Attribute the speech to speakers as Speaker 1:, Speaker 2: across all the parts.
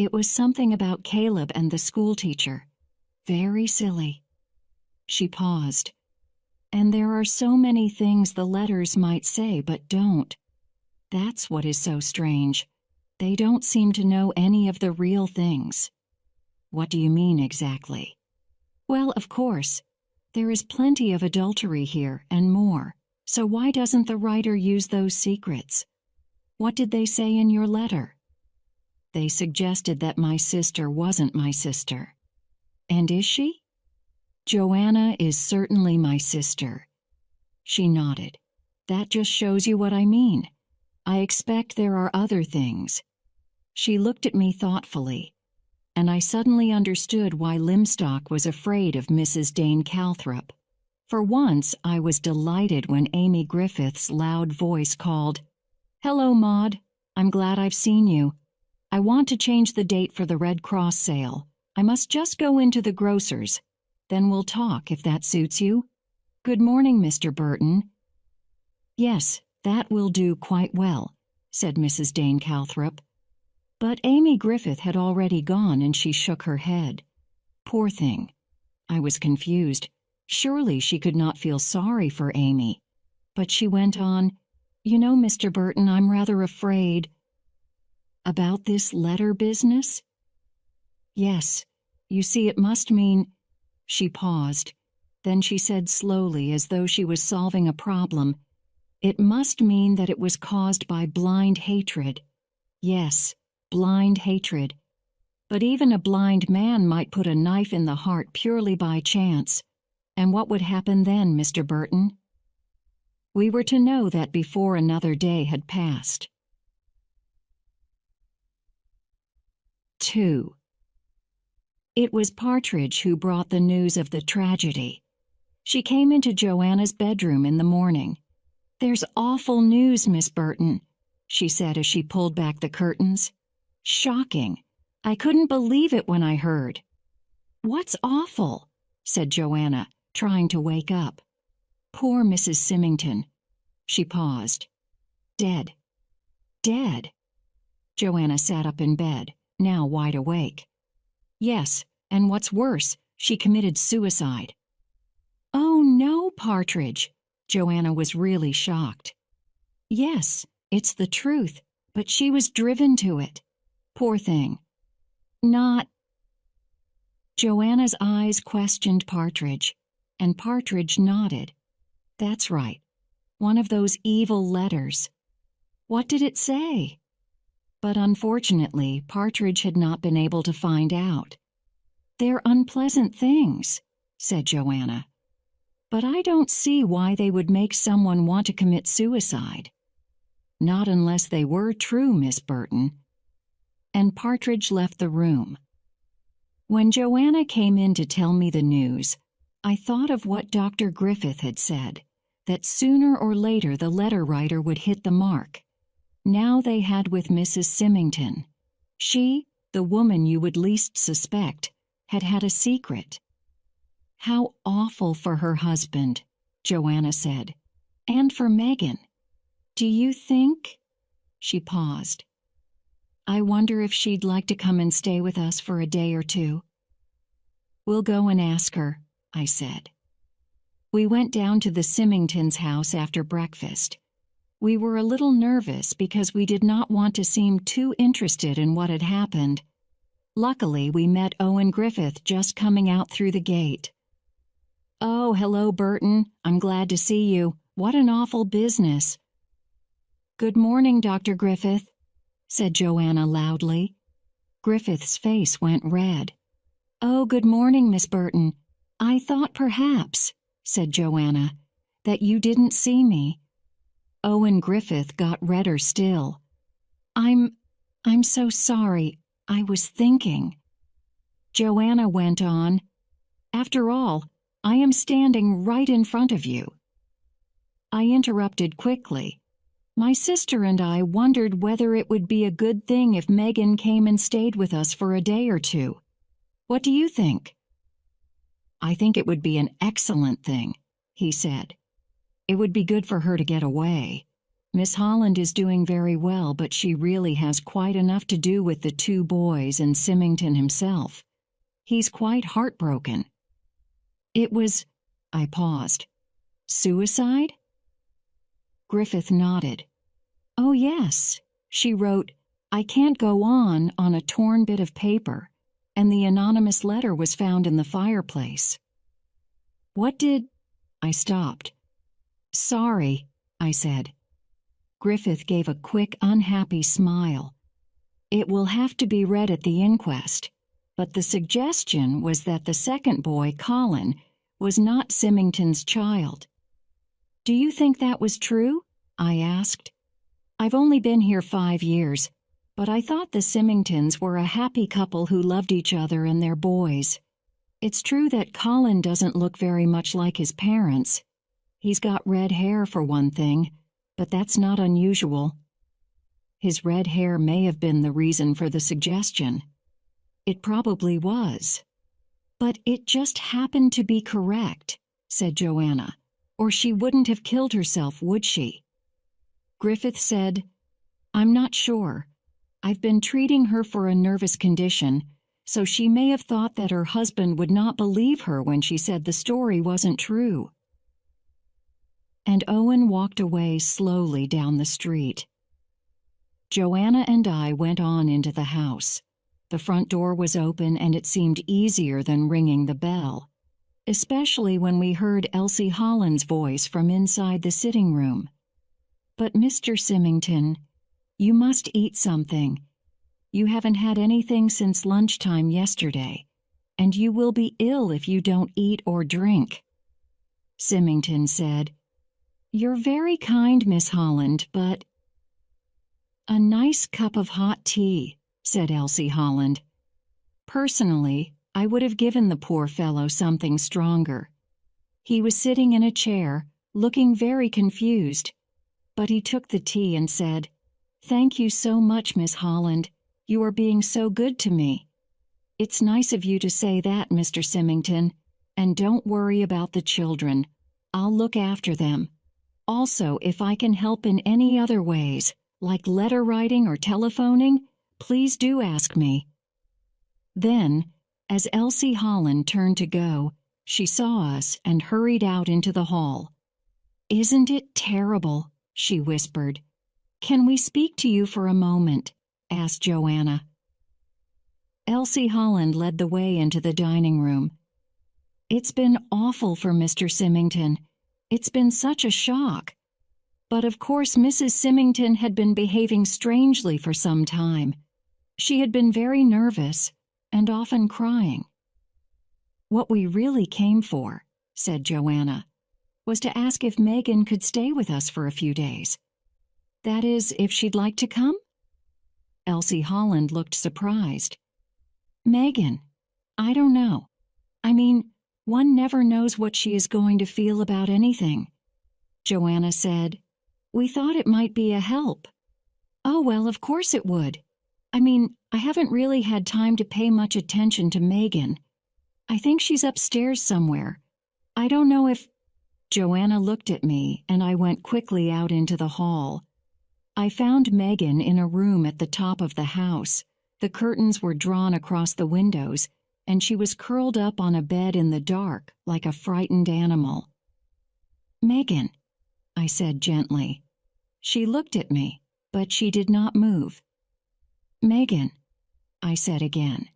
Speaker 1: It was something about Caleb and the schoolteacher. Very silly." She paused. "And there are so many things the letters might say but don't. That's what is so strange. They don't seem to know any of the real things." "What do you mean exactly?" "Well, of course, there is plenty of adultery here and more, so why doesn't the writer use those secrets? What did they say in your letter?" "They suggested that my sister wasn't my sister." "And is she?" "Joanna is certainly my sister." She nodded. "That just shows you what I mean. I expect there are other things." She looked at me thoughtfully, and I suddenly understood why Limstock was afraid of Mrs. Dane Calthrop. For once, I was delighted when Amy Griffith's loud voice called, "Hello, Maud. I'm glad I've seen you. I want to change the date for the Red Cross sale. I must just go into the grocer's. Then we'll talk if that suits you. Good morning, Mr. Burton." "Yes, that will do quite well," said Mrs. Dane Calthrop. But Amy Griffith had already gone, and she shook her head. Poor thing. I was confused. Surely she could not feel sorry for Amy. But she went on, "You know, Mr. Burton, I'm rather afraid." "About this letter business?" "Yes. You see, it must mean—" She paused. Then she said slowly, as though she was solving a problem, "It must mean that it was caused by blind hatred. Yes, blind hatred. But even a blind man might put a knife in the heart purely by chance. And what would happen then, Mr. Burton?" We were to know that before another day had passed. 2. It was Partridge who brought the news of the tragedy. She came into Joanna's bedroom in the morning. "There's awful news, Miss Burton," she said as she pulled back the curtains. "Shocking. I couldn't believe it when I heard." "What's awful?" said Joanna, trying to wake up. "Poor Mrs. Symington." She paused. "Dead. Dead." Joanna sat up in bed, now wide awake. "Yes, and what's worse, she committed suicide." "Oh no, Partridge." Joanna was really shocked. "Yes, it's the truth, but she was driven to it. Poor thing." "Not—" Joanna's eyes questioned Partridge, and Partridge nodded. "That's right. One of those evil letters." "What did it say?" But unfortunately, Partridge had not been able to find out. "They're unpleasant things," said Joanna. "But I don't see why they would make someone want to commit suicide." "Not unless they were true, Miss Burton." And Partridge left the room. When Joanna came in to tell me the news, I thought of what Dr. Griffith had said, that sooner or later the letter writer would hit the mark. Now they had with Mrs. Symington. She, the woman you would least suspect, had had a secret. "How awful for her husband," Joanna said, "and for Megan. Do you think—" She paused. "I wonder if she'd like to come and stay with us for a day or two." "We'll go and ask her," I said. We went down to the Symingtons' house after breakfast. We were a little nervous because we did not want to seem too interested in what had happened. Luckily, we met Owen Griffith just coming out through the gate. "Oh, hello, Burton. I'm glad to see you. What an awful business." "Good morning, Dr. Griffith," said Joanna loudly. Griffith's face went red. "Oh, good morning, Miss Burton. I thought perhaps," said Joanna, "that you didn't see me." Owen Griffith got redder still. I'm so sorry. I was thinking." Joanna went on, "After all, I am standing right in front of you." I interrupted quickly. "My sister and I wondered whether it would be a good thing if Megan came and stayed with us for a day or two. What do you think?" "I think it would be an excellent thing," he said. "It would be good for her to get away. Miss Holland is doing very well, but she really has quite enough to do with the 2 boys and Symington himself. He's quite heartbroken." "It was—" I paused. "Suicide?" Griffith nodded. "Oh, yes." She wrote, "I can't go on a torn bit of paper, and the anonymous letter was found in the fireplace." "What did—" I stopped. "Sorry," I said. Griffith gave a quick, unhappy smile. "It will have to be read at the inquest, but the suggestion was that the second boy, Colin, was not Symington's child." "Do you think that was true?" I asked. "I've only been here 5 years, but I thought the Symingtons were a happy couple who loved each other and their boys. It's true that Colin doesn't look very much like his parents. He's got red hair for one thing, but that's not unusual." His red hair may have been the reason for the suggestion. It probably was. "But it just happened to be correct," said Joanna, "or she wouldn't have killed herself, would she?" Griffith said, "I'm not sure. I've been treating her for a nervous condition, so she may have thought that her husband would not believe her when she said the story wasn't true." And Owen walked away slowly down the street. Joanna and I went on into the house. The front door was open, and it seemed easier than ringing the bell, especially when we heard Elsie Holland's voice from inside the sitting room. "But Mr. Symington, you must eat something. You haven't had anything since lunchtime yesterday, and you will be ill if you don't eat or drink." Symington said, "You're very kind, Miss Holland, but—" "A nice cup of hot tea," said Elsie Holland. "Personally, I would have given the poor fellow something stronger. He was sitting in a chair, looking very confused, but he took the tea and said, 'Thank you so much, Miss Holland. You are being so good to me.' It's nice of you to say that, Mr. Symington, and don't worry about the children. I'll look after them. Also, if I can help in any other ways, like letter writing or telephoning, please do ask me." Then, as Elsie Holland turned to go, she saw us and hurried out into the hall. "Isn't it terrible?" she whispered. "Can we speak to you for a moment?" asked Joanna. Elsie Holland led the way into the dining room. "It's been awful for Mr. Symington. It's been such a shock. But of course Mrs. Symington had been behaving strangely for some time. She had been very nervous and often crying." "What we really came for," said Joanna, "was to ask if Megan could stay with us for a few days. That is, if she'd like to come?" Elsie Holland looked surprised. "Megan? I don't know. I mean, one never knows what she is going to feel about anything." Joanna said, "We thought it might be a help." "Oh, well, of course it would. I mean, I haven't really had time to pay much attention to Megan. I think she's upstairs somewhere. I don't know if—" Joanna looked at me, and I went quickly out into the hall. I found Megan in a room at the top of the house. The curtains were drawn across the windows, and she was curled up on a bed in the dark, like a frightened animal. "Megan," I said gently. She looked at me, but she did not move. "Megan," I said again.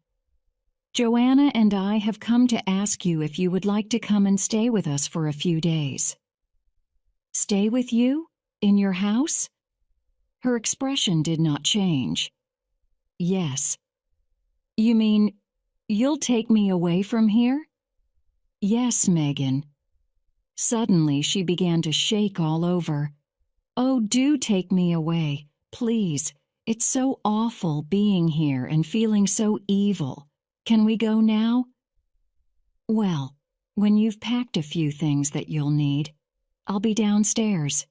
Speaker 1: "Joanna and I have come to ask you if you would like to come and stay with us for a few days." "Stay with you? In your house?" Her expression did not change. "Yes." "You mean, you'll take me away from here?" "Yes, Megan." Suddenly she began to shake all over. "Oh, do take me away, please. It's so awful being here and feeling so evil. Can we go now?" "Well, when you've packed a few things that you'll need, I'll be downstairs."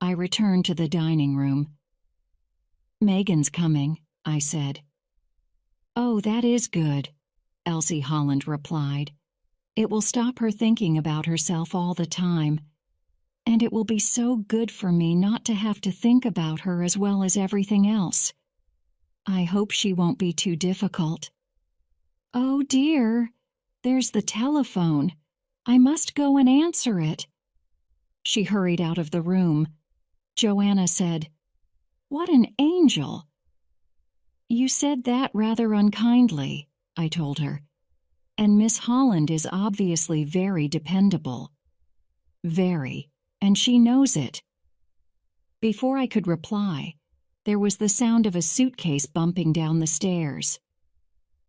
Speaker 1: I returned to the dining room. "Megan's coming," I said. "Oh, that is good," Elsie Holland replied. "It will stop her thinking about herself all the time. and it will be so good for me not to have to think about her as well as everything else. I hope she won't be too difficult. Oh dear, there's the telephone. I must go and answer it. She hurried out of the room. Joanna said, "What an angel!" "You said that rather unkindly," I told her. "And Miss Holland is obviously very dependable." "Very, and she knows it." Before I could reply, there was the sound of a suitcase bumping down the stairs.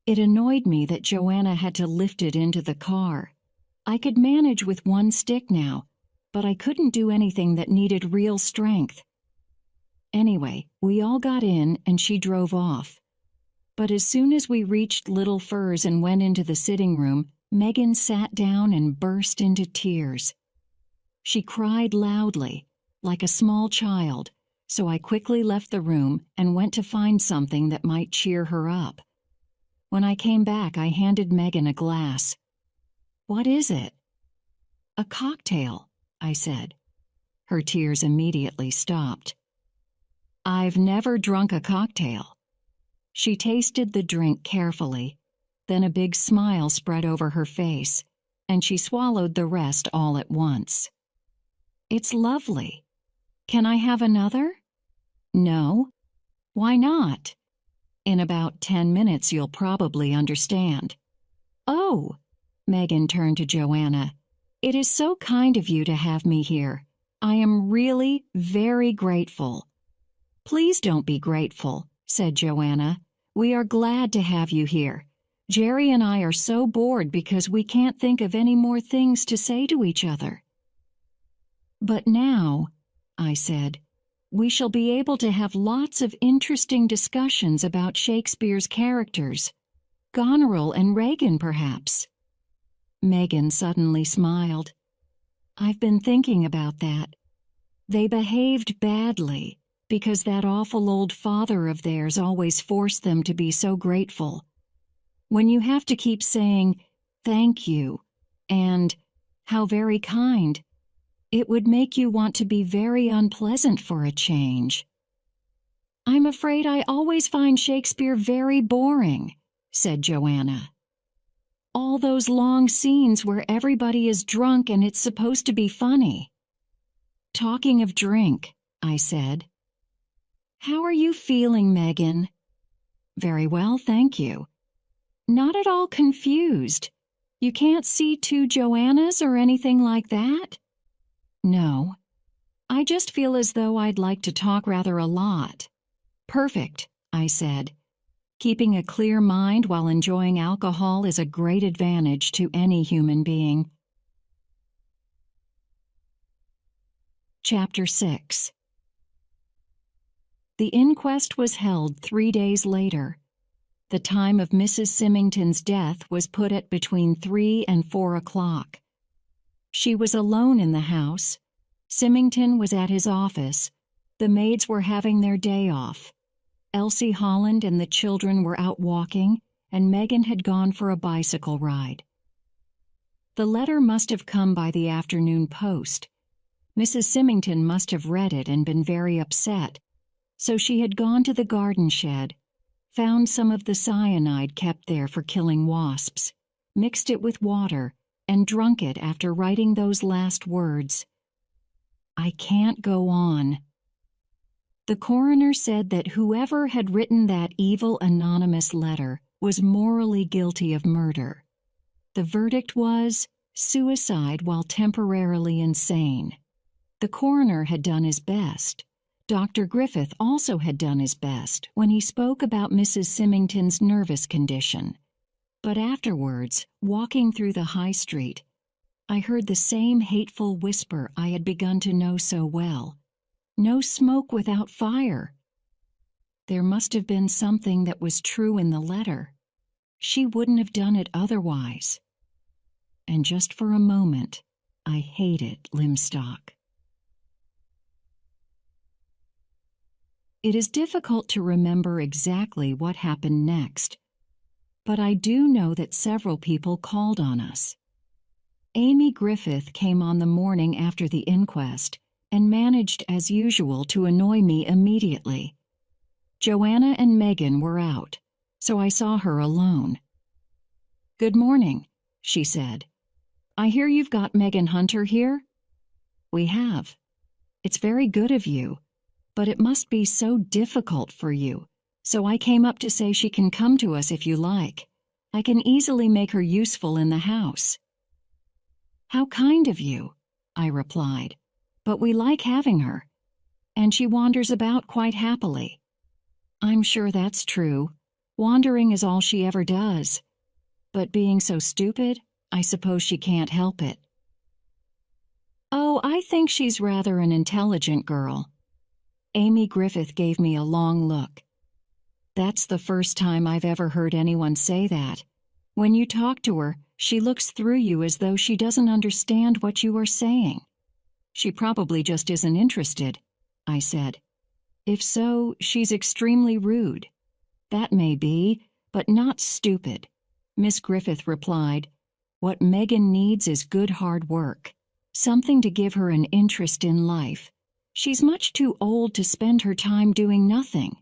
Speaker 1: It annoyed me that Joanna had to lift it into the car. I could manage with one stick now, but I couldn't do anything that needed real strength. Anyway, we all got in and she drove off. But as soon as we reached Little Furs and went into the sitting room, Megan sat down and burst into tears. She cried loudly, like a small child, so I quickly left the room and went to find something that might cheer her up. When I came back, I handed Megan a glass. "What is it?" "A cocktail," I said. Her tears immediately stopped. "I've never drunk a cocktail." She tasted the drink carefully. Then a big smile spread over her face, and she swallowed the rest all at once. "It's lovely. Can I have another?" "No." "Why not?" "In about 10 minutes you'll probably understand." "Oh," Megan turned to Joanna. "It is so kind of you to have me here. I am really very grateful." "Please don't be grateful," said Joanna. "We are glad to have you here. Jerry and I are so bored because we can't think of any more things to say to each other." "But now," I said, "we shall be able to have lots of interesting discussions about Shakespeare's characters. Goneril and Regan, perhaps." Megan suddenly smiled. "I've been thinking about that. They behaved badly because that awful old father of theirs always forced them to be so grateful. When you have to keep saying, 'Thank you,' and 'How very kind,' it would make you want to be very unpleasant for a change." "I'm afraid I always find Shakespeare very boring," said Joanna. "All those long scenes where everybody is drunk and it's supposed to be funny." "Talking of drink," I said. "How are you feeling, Megan?" "Very well, thank you." "Not at all confused. You can't see two Joannas or anything like that?" "No. I just feel as though I'd like to talk rather a lot." "Perfect," I said. Keeping a clear mind while enjoying alcohol is a great advantage to any human being. Chapter 6. The inquest was held 3 days later. The time of Mrs. Symington's death was put at between 3 and 4 o'clock. She was alone in the house. Symington was at his office. The maids were having their day off. Elsie Holland and the children were out walking, and Megan had gone for a bicycle ride. The letter must have come by the afternoon post. Mrs. Symington must have read it and been very upset, so she had gone to the garden shed, found some of the cyanide kept there for killing wasps, mixed it with water, and drunk it after writing those last words. "I can't go on." The coroner said that whoever had written that evil anonymous letter was morally guilty of murder. The verdict was suicide while temporarily insane. The coroner had done his best. Dr. Griffith also had done his best when he spoke about Mrs. Symington's nervous condition. But afterwards, walking through the high street, I heard the same hateful whisper I had begun to know so well. No smoke without fire. There must have been something that was true in the letter. She wouldn't have done it otherwise. And just for a moment, I hated Limstock. It is difficult to remember exactly what happened next, but I do know that several people called on us. Amy Griffith came on the morning after the inquest and managed, as usual, to annoy me immediately. Joanna and Megan were out, so I saw her alone. "Good morning," she said. "I hear you've got Megan Hunter here?" "We have. It's very good of you, but it must be so difficult for you, so I came up to say she can come to us if you like. I can easily make her useful in the house." "How kind of you," I replied, "but we like having her, and she wanders about quite happily." "I'm sure that's true. Wandering is all she ever does. But being so stupid, I suppose she can't help it." "Oh, I think she's rather an intelligent girl." Amy Griffith gave me a long look. "That's the first time I've ever heard anyone say that. When you talk to her, she looks through you as though she doesn't understand what you are saying." "She probably just isn't interested," I said. "If so, she's extremely rude." "That may be, but not stupid," Miss Griffith replied. "What Megan needs is good hard work, something to give her an interest in life. She's much too old to spend her time doing nothing."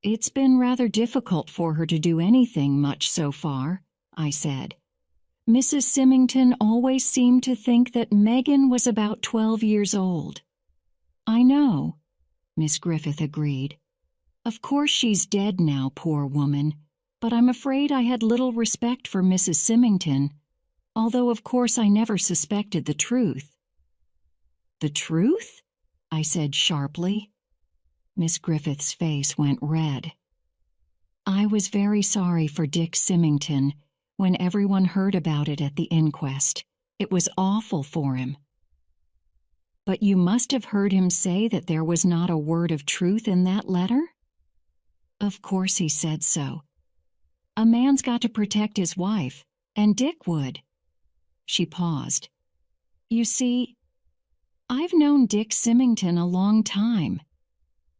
Speaker 1: "It's been rather difficult for her to do anything much so far," I said. "Mrs. Symington always seemed to think that Megan was about 12 years old." "I know," Miss Griffith agreed. "Of course she's dead now, poor woman, but I'm afraid I had little respect for Mrs. Symington, although of course I never suspected the truth." "The truth?" I said sharply. Miss Griffith's face went red. "I was very sorry for Dick Symington when everyone heard about it at the inquest. It was awful for him." "But you must have heard him say that there was not a word of truth in that letter?" "Of course he said so. A man's got to protect his wife, and Dick would." She paused. "You see, I've known Dick Symington a long time."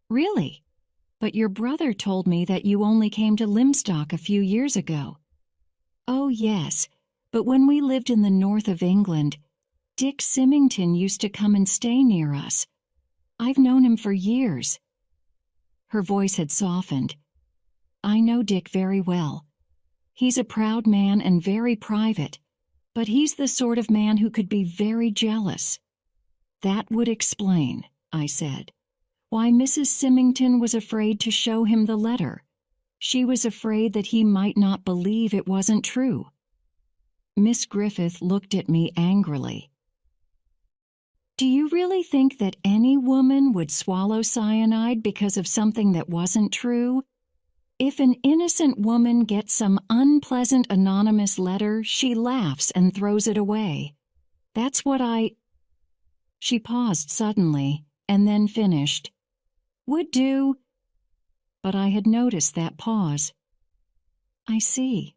Speaker 1: "Really? But your brother told me that you only came to Limstock a few years ago." "Oh, yes, but when we lived in the north of England, Dick Symington used to come and stay near us. I've known him for years." Her voice had softened. "I know Dick very well. He's a proud man and very private, but he's the sort of man who could be very jealous." "That would explain," I said, "why Mrs. Symington was afraid to show him the letter. She was afraid that he might not believe it wasn't true." Miss Griffith looked at me angrily. "Do you really think that any woman would swallow cyanide because of something that wasn't true? If an innocent woman gets some unpleasant anonymous letter, she laughs and throws it away. That's what I—" She paused suddenly and then finished, "would do." But I had noticed that pause. "I see,"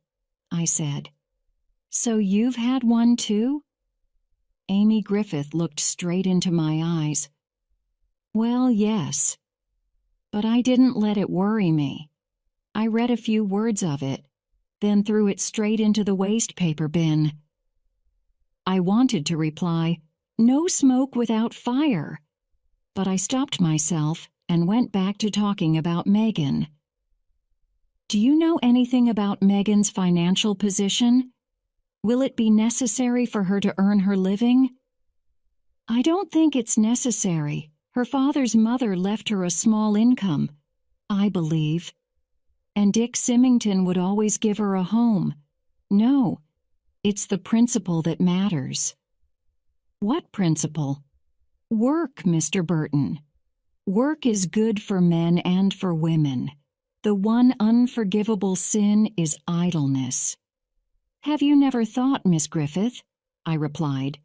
Speaker 1: I said. "So you've had one too?" Amy Griffith looked straight into my eyes. "Well, yes. But I didn't let it worry me. I read a few words of it, then threw it straight into the waste paper bin." I wanted to reply, "No smoke without fire," but I stopped myself and went back to talking about Megan. "Do you know anything about Megan's financial position? Will it be necessary for her to earn her living?" "I don't think it's necessary. Her father's mother left her a small income, I believe. And Dick Symington would always give her a home. No, it's the principle that matters." "What principle?" "Work, Mr. Burton. Work is good for men and for women. The one unforgivable sin is idleness." "Have you never thought, Miss Griffith," I replied,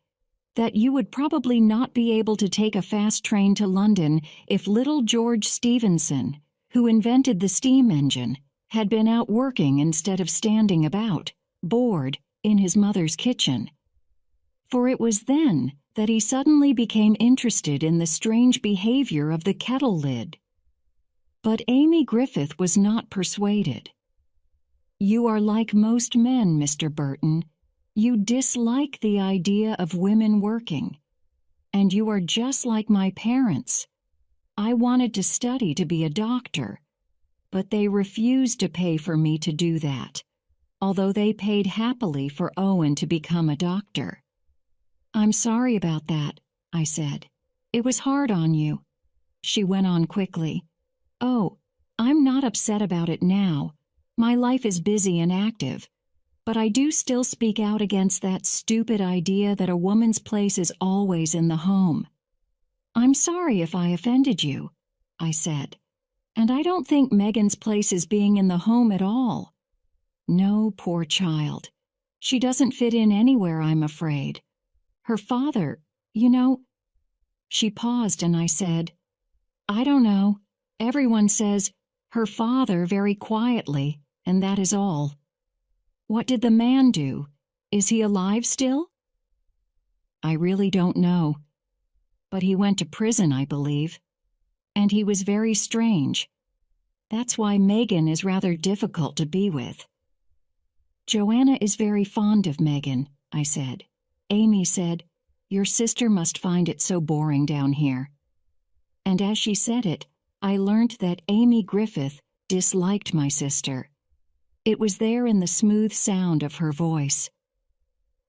Speaker 1: "that you would probably not be able to take a fast train to London if little George Stephenson, who invented the steam engine, had been out working instead of standing about, bored, in his mother's kitchen? For it was then that he suddenly became interested in the strange behavior of the kettle lid." But Amy Griffith was not persuaded. "You are like most men, Mr. Burton. You dislike the idea of women working. And you are just like my parents. I wanted to study to be a doctor, but they refused to pay for me to do that, although they paid happily for Owen to become a doctor. I'm sorry about that, I said. It was hard on you. She went on quickly. Oh, I'm not upset about it now. My life is busy and active. But I do still speak out against that stupid idea that a woman's place is always in the home. I'm sorry if I offended you, I said. And I don't think Megan's place is being in the home at all. No, poor child. She doesn't fit in anywhere, I'm afraid. Her father, you know. She paused and I said, I don't know. Everyone says, her father very quietly, and that is all. What did the man do? Is he alive still? I really don't know. But he went to prison, I believe. And he was very strange. That's why Megan is rather difficult to be with. Joanna is very fond of Megan, I said. Amy said, your sister must find it so boring down here. And as she said it, I learned that Amy Griffith disliked my sister. It was there in the smooth sound of her voice.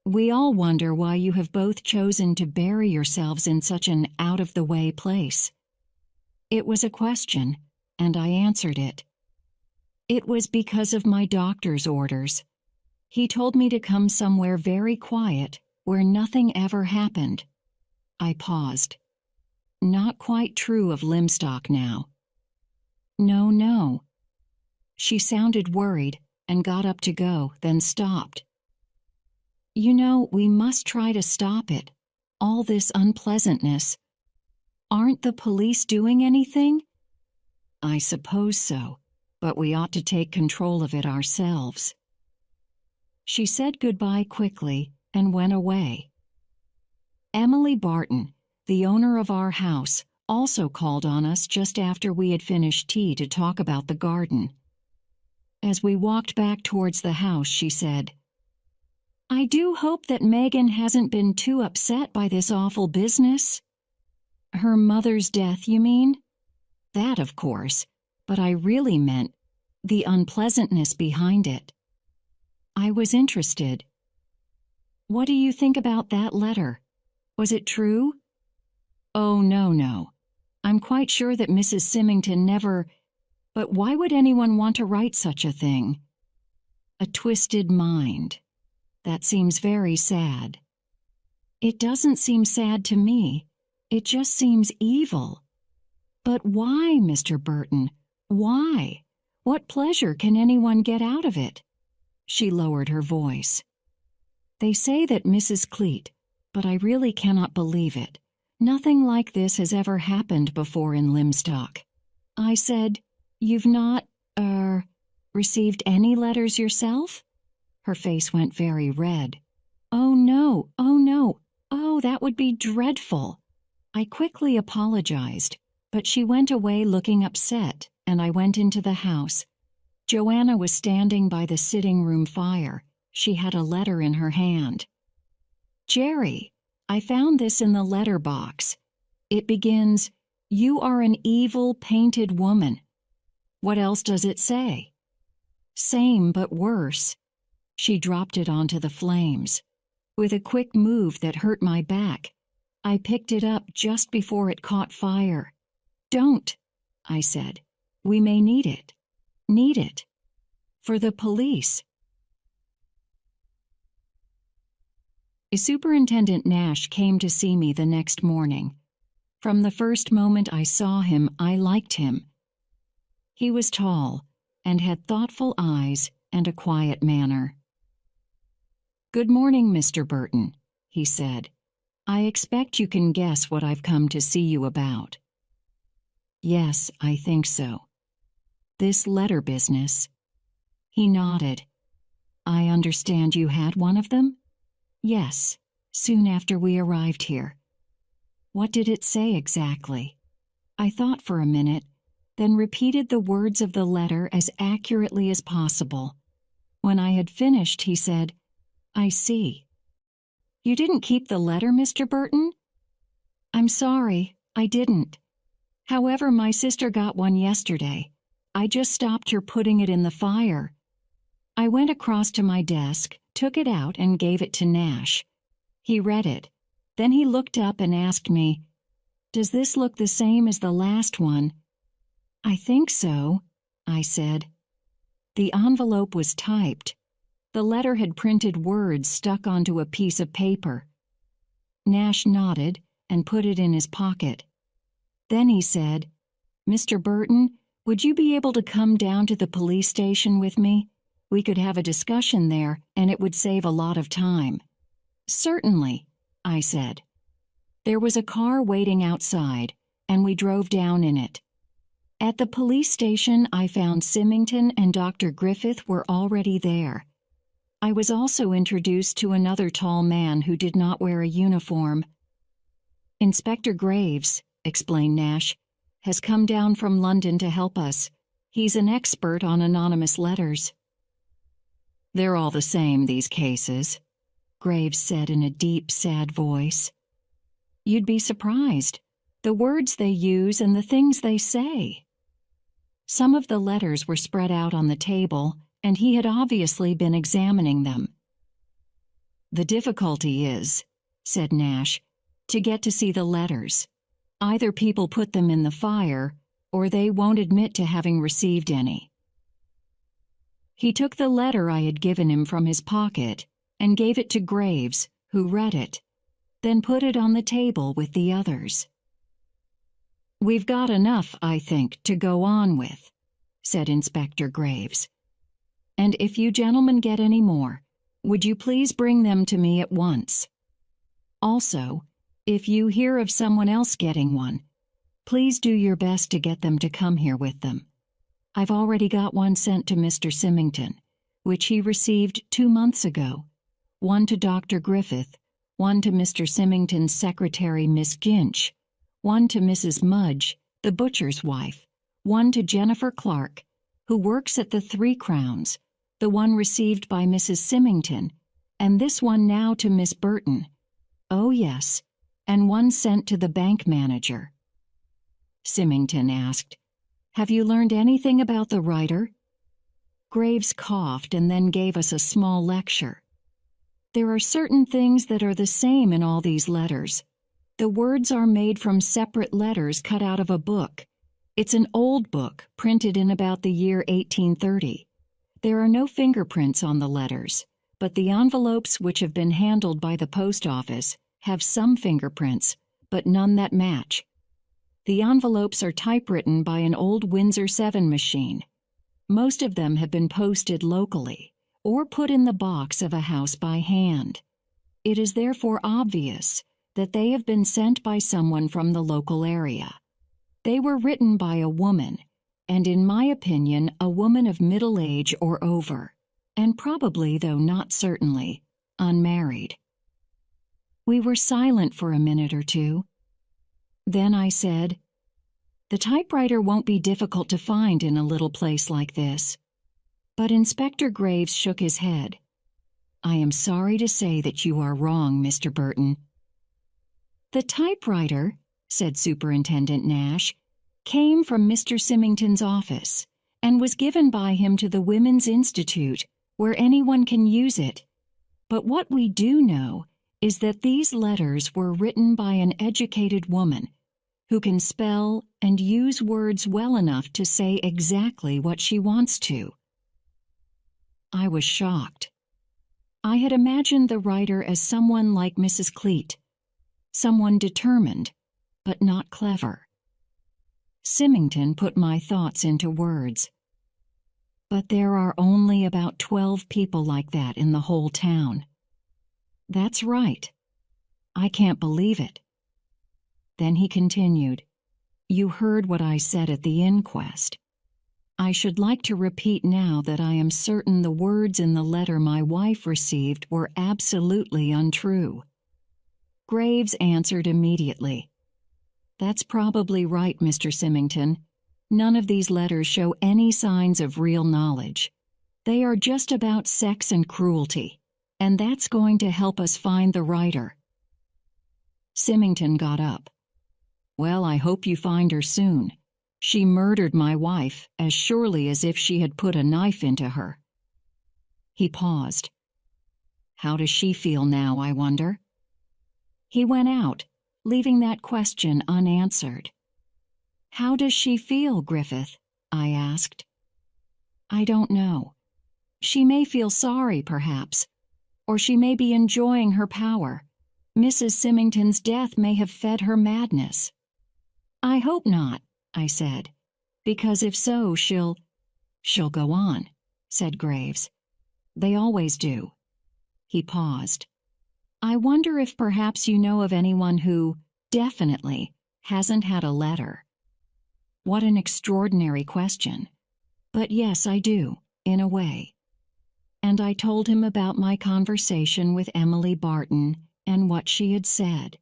Speaker 1: We all wonder why you have both chosen to bury yourselves in such an out-of-the-way place. It was a question, and I answered it. It was because of my doctor's orders. He told me to come somewhere very quiet, where nothing ever happened. I paused. Not quite true of Limstock now. No. She sounded worried and got up to go, then stopped. You know, we must try to stop it, all this unpleasantness. Aren't the police doing anything? I suppose so, but we ought to take control of it ourselves. She said goodbye quickly and went away. Emily Barton, the owner of our house, also called on us just after we had finished tea to talk about the garden. As we walked back towards the house, she said, I do hope that Megan hasn't been too upset by this awful business. Her mother's death, you mean? That, of course, but I really meant the unpleasantness behind it. I was interested. What do you think about that letter? Was it true? Oh, no. I'm quite sure that Mrs. Symington never... But why would anyone want to write such a thing? A twisted mind. That seems very sad. It doesn't seem sad to me. It just seems evil. But why, Mr. Burton? Why? What pleasure can anyone get out of it? She lowered her voice. They say that Mrs. Cleet, but I really cannot believe it. Nothing like this has ever happened before in Limstock. I said, You've not, received any letters yourself? Her face went very red. Oh, no. Oh, that would be dreadful. I quickly apologized, but she went away looking upset, and I went into the house. Joanna was standing by the sitting room fire. She had a letter in her hand. Jerry, I found this in the letter box. It begins, You are an evil, painted woman. What else does it say? Same but worse. She dropped it onto the flames. With a quick move that hurt my back, I picked it up just before it caught fire. Don't, I said. We may need it. Need it. For the police. Superintendent Nash came to see me the next morning. From the first moment I saw him, I liked him. He was tall and had thoughtful eyes and a quiet manner. Good morning, Mr. Burton, he said. I expect you can guess what I've come to see you about. Yes, I think so. This letter business. He nodded. I understand you had one of them? Yes, soon after we arrived here. What did it say exactly? I thought for a minute, then repeated the words of the letter as accurately as possible. When I had finished, he said, I see. You didn't keep the letter, Mr. Burton? I'm sorry, I didn't. However, my sister got one yesterday. I just stopped her putting it in the fire. I went across to my desk, took it out, and gave it to Nash. He read it. Then he looked up and asked me, "Does this look the same as the last one?" "I think so," I said. The envelope was typed. The letter had printed words stuck onto a piece of paper. Nash nodded and put it in his pocket. Then he said, "Mr. Burton, would you be able to come down to the police station with me? We could have a discussion there, and it would save a lot of time." "Certainly," I said. There was a car waiting outside, and we drove down in it. At the police station, I found Symington and Dr. Griffith were already there. I was also introduced to another tall man who did not wear a uniform. "Inspector Graves," explained Nash, "has come down from London to help us. He's an expert on anonymous letters." "They're all the same, these cases," Graves said in a deep, sad voice. "You'd be surprised. The words they use and the things they say." Some of the letters were spread out on the table, and he had obviously been examining them. "The difficulty is," said Nash, "to get to see the letters. Either people put them in the fire, or they won't admit to having received any." He took the letter I had given him from his pocket and gave it to Graves, who read it, then put it on the table with the others. "We've got enough, I think, to go on with," said Inspector Graves. "And if you gentlemen get any more, would you please bring them to me at once? Also, if you hear of someone else getting one, please do your best to get them to come here with them. I've already got one sent to Mr. Symington, which he received 2 months ago, one to Dr. Griffith, one to Mr. Symington's secretary, Miss Ginch, one to Mrs. Mudge, the butcher's wife, one to Jennifer Clark, who works at the 3 Crowns, the one received by Mrs. Symington, and this one now to Miss Burton. Oh, yes, and one sent to the bank manager." Symington asked, "Have you learned anything about the writer?" Graves coughed and then gave us a small lecture. "There are certain things that are the same in all these letters. The words are made from separate letters cut out of a book. It's an old book, printed in about the year 1830. There are no fingerprints on the letters, but the envelopes which have been handled by the post office have some fingerprints, but none that match. The envelopes are typewritten by an old Windsor 7 machine. Most of them have been posted locally, or put in the box of a house by hand. It is therefore obvious that they have been sent by someone from the local area. They were written by a woman, and in my opinion, a woman of middle age or over, and probably, though not certainly, unmarried." We were silent for a minute or two. Then I said, "The typewriter won't be difficult to find in a little place like this." But Inspector Graves shook his head. "I am sorry to say that you are wrong, Mr. Burton." "The typewriter," said Superintendent Nash, "came from Mr. Symington's office and was given by him to the Women's Institute, where anyone can use it. But what we do know is that these letters were written by an educated woman who can spell and use words well enough to say exactly what she wants to." I was shocked. I had imagined the writer as someone like Mrs. Cleet, someone determined, but not clever. Symington put my thoughts into words. "But there are only about 12 people like that in the whole town." "That's right. I can't believe it." Then he continued, "You heard what I said at the inquest. I should like to repeat now that I am certain the words in the letter my wife received were absolutely untrue." Graves answered immediately, "That's probably right, Mr. Symington. None of these letters show any signs of real knowledge. They are just about sex and cruelty. and that's going to help us find the writer." Symington got up. "Well, I hope you find her soon. She murdered my wife as surely as if she had put a knife into her." He paused. "How does she feel now, I wonder?" He went out, leaving that question unanswered. "How does she feel, Griffith?" I asked. "I don't know. She may feel sorry, perhaps, or she may be enjoying her power. Mrs. Symington's death may have fed her madness." "I hope not," I said, "because if so, she'll go on," said Graves. "They always do." He paused. "I wonder if perhaps you know of anyone who, definitely, hasn't had a letter." What an extraordinary question. But yes, I do, in a way. And I told him about my conversation with Emily Barton and what she had said.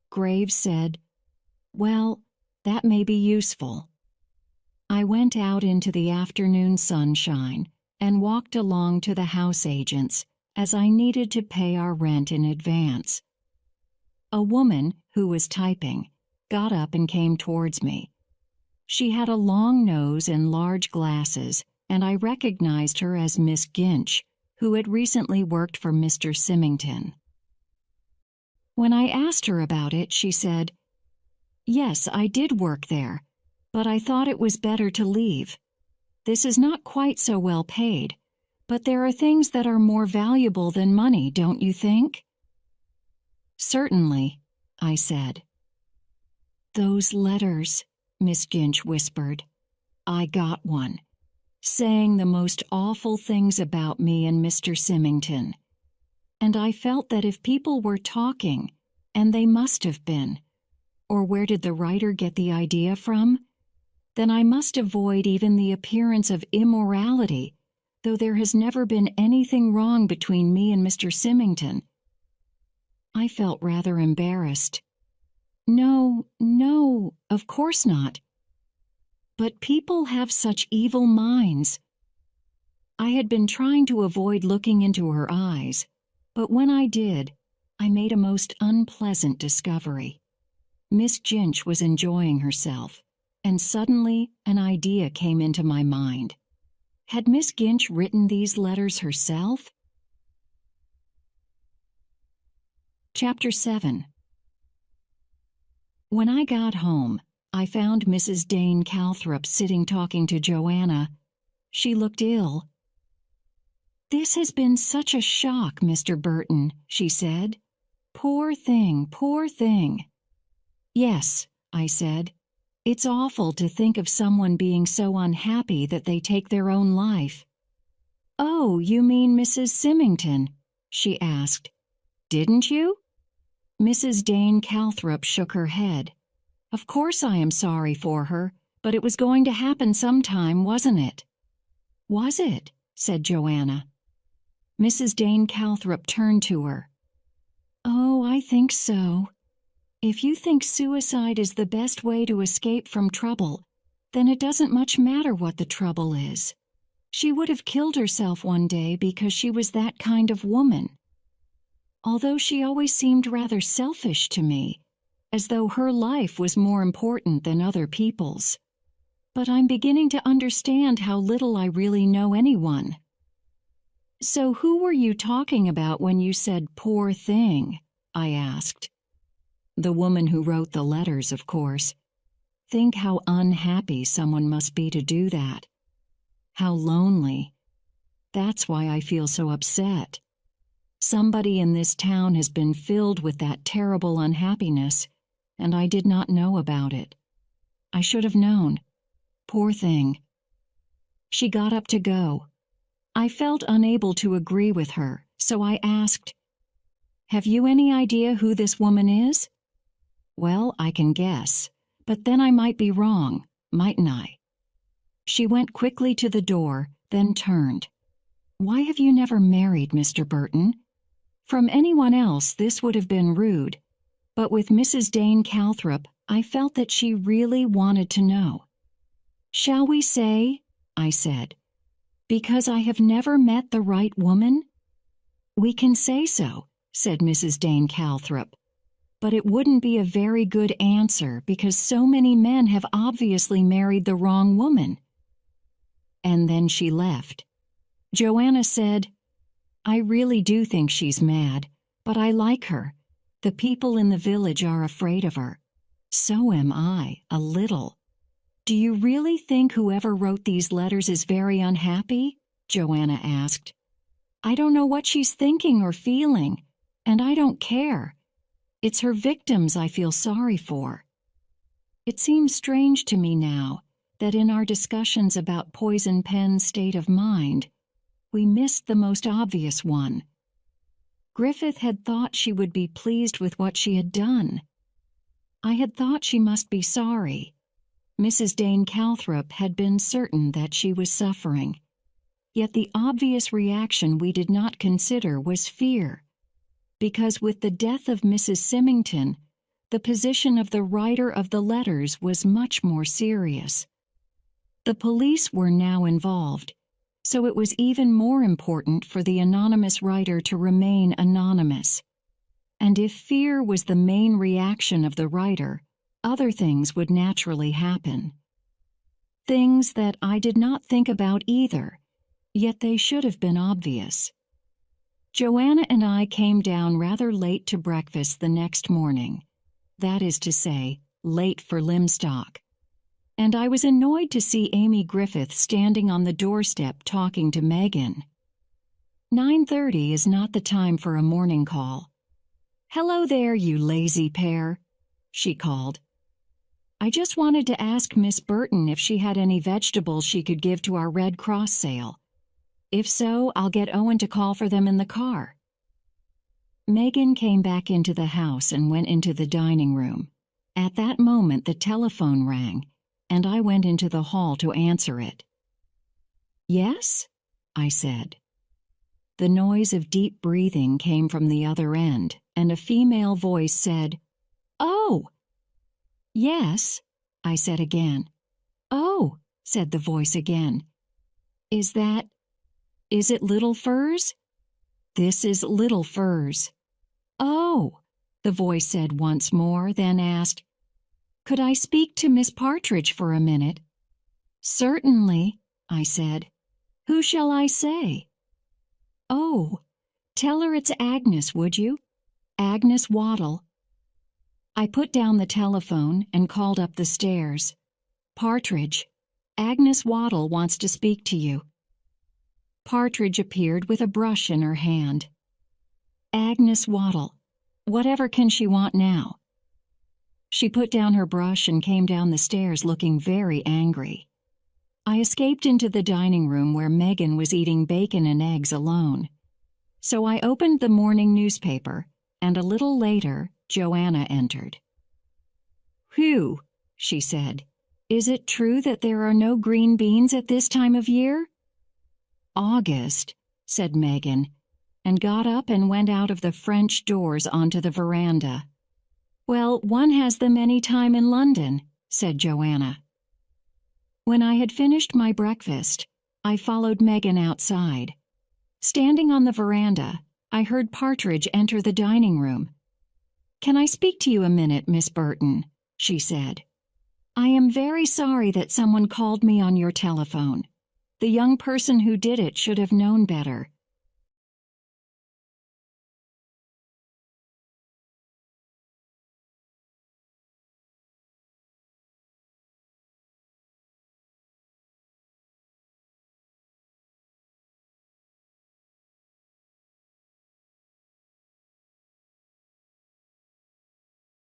Speaker 1: Graves said, "Well, that may be useful." I went out into the afternoon sunshine and walked along to the house agents as I needed to pay our rent in advance. A woman, who was typing, got up and came towards me. She had a long nose and large glasses, and I recognized her as Miss Ginch, who had recently worked for Mr. Symington. When I asked her about it, she said, "Yes, I did work there, but I thought it was better to leave. This is not quite so well paid, but there are things that are more valuable than money, don't you think?" "Certainly," I said. "Those letters," Miss Ginch whispered. "I got one, saying the most awful things about me and Mr. Symington. And I felt that if people were talking, and they must have been, or where did the writer get the idea from? Then I must avoid even the appearance of immorality, though there has never been anything wrong between me and Mr. Symington." I felt rather embarrassed. No, of course not. But people have such evil minds." I had been trying to avoid looking into her eyes, but when I did, I made a most unpleasant discovery. Miss Ginch was enjoying herself, and suddenly an idea came into my mind. Had Miss Ginch written these letters herself? Chapter 7. When I got home, I found Mrs. Dane Calthrop sitting talking to Joanna. She looked ill. "This has been such a shock, Mr. Burton," she said. "Poor thing, poor thing." "Yes," I said. "It's awful to think of someone being so unhappy that they take their own life." "Oh, you mean Mrs. Symington?" she asked. "Didn't you?" Mrs. Dane Calthrop shook her head. "Of course I am sorry for her, but it was going to happen sometime, wasn't it?" "Was it?" said Joanna. Mrs. Dane Calthrop turned to her. "Oh, I think so. If you think suicide is the best way to escape from trouble, then it doesn't much matter what the trouble is. She would have killed herself one day because she was that kind of woman. Although she always seemed rather selfish to me, as though her life was more important than other people's. But I'm beginning to understand how little I really know anyone." "So who were you talking about when you said 'poor thing'?" I asked. "The woman who wrote the letters, of course. Think how unhappy someone must be to do that. How lonely. That's why I feel so upset. Somebody in this town has been filled with that terrible unhappiness, and I did not know about it. I should have known. Poor thing." She got up to go. I felt unable to agree with her, so I asked, "Have you any idea who this woman is?" "Well, I can guess, but then I might be wrong, mightn't I?" She went quickly to the door, then turned. "Why have you never married, Mr. Burton?" From anyone else this would have been rude, but with Mrs. Dane Calthrop I felt that she really wanted to know. "Shall we say," I said, "because I have never met the right woman?" "We can say so," said Mrs. Dane Calthrop. "But it wouldn't be a very good answer because so many men have obviously married the wrong woman." And then she left. Joanna said, "I really do think she's mad, but I like her. The people in the village are afraid of her. So am I, a little." "Do you really think whoever wrote these letters is very unhappy?" Joanna asked. "I don't know what she's thinking or feeling, and I don't care. It's her victims I feel sorry for." It seems strange to me now that in our discussions about Poison Pen's state of mind, we missed the most obvious one. Griffith had thought she would be pleased with what she had done. I had thought she must be sorry. Mrs. Dane Calthrop had been certain that she was suffering. Yet the obvious reaction we did not consider was fear, because with the death of Mrs. Symington, the position of the writer of the letters was much more serious. The police were now involved, so it was even more important for the anonymous writer to remain anonymous. And if fear was the main reaction of the writer, other things would naturally happen. Things that I did not think about either, yet they should have been obvious. Joanna and I came down rather late to breakfast the next morning. That is to say, late for Limstock. And I was annoyed to see Amy Griffith standing on the doorstep talking to Megan. 9:30 is not the time for a morning call. "Hello there, you lazy pair," she called. "I just wanted to ask Miss Burton if she had any vegetables she could give to our Red Cross sale. If so, I'll get Owen to call for them in the car." Megan came back into the house and went into the dining room. At that moment, the telephone rang, and I went into the hall to answer it. "Yes?" I said. The noise of deep breathing came from the other end, and a female voice said, "Oh!" "Yes," I said again. "Oh," said the voice again. Is it Little Furs?" "This is Little Furs." "Oh," the voice said once more, then asked, "Could I speak to Miss Partridge for a minute?" "Certainly," I said. "Who shall I say?" "Oh, tell her it's Agnes, would you? Agnes Waddle." I put down the telephone and called up the stairs. "Partridge, Agnes Waddle wants to speak to you." Partridge appeared with a brush in her hand. "Agnes Waddle, whatever can she want now?" She put down her brush and came down the stairs looking very angry. I escaped into the dining room where Megan was eating bacon and eggs alone. So I opened the morning newspaper, and a little later, Joanna entered. "Whew," she said. "Is it true that there are no green beans at this time of year?" "August," said Megan, and got up and went out of the French doors onto the veranda. "Well, one has them any time in London," said Joanna. When I had finished my breakfast, I followed Megan outside. Standing on the veranda, I heard Partridge enter the dining room. "Can I speak to you a minute, Miss Burton?" she said. "I am very sorry that someone called me on your telephone. The young person who did it should have known better.